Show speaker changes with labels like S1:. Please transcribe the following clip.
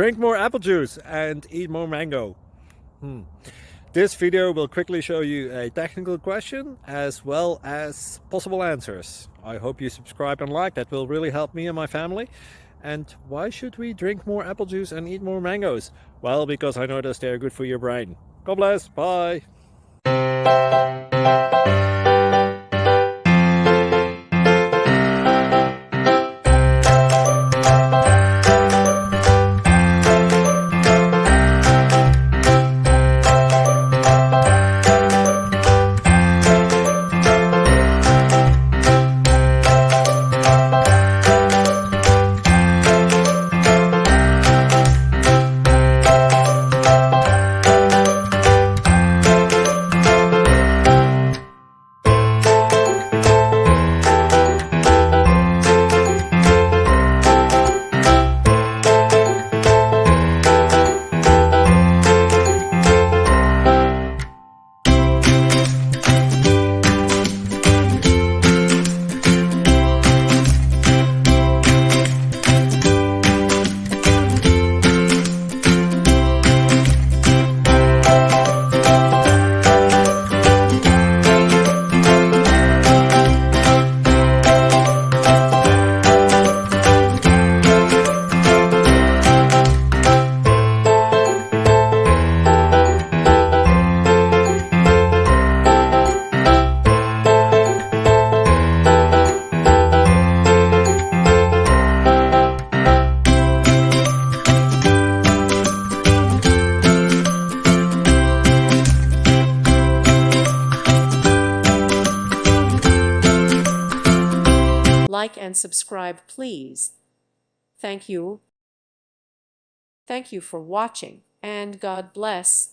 S1: Drink more apple juice and eat more mango. This video will quickly show you a technical question as well as possible answers. I hope you subscribe and like, that will really help me and my family. And why should we drink more apple juice and eat more mangoes? Well, because I noticed they're good for your brain. God bless, bye!
S2: Like and subscribe, please. Thank you. Thank you for watching, and God bless.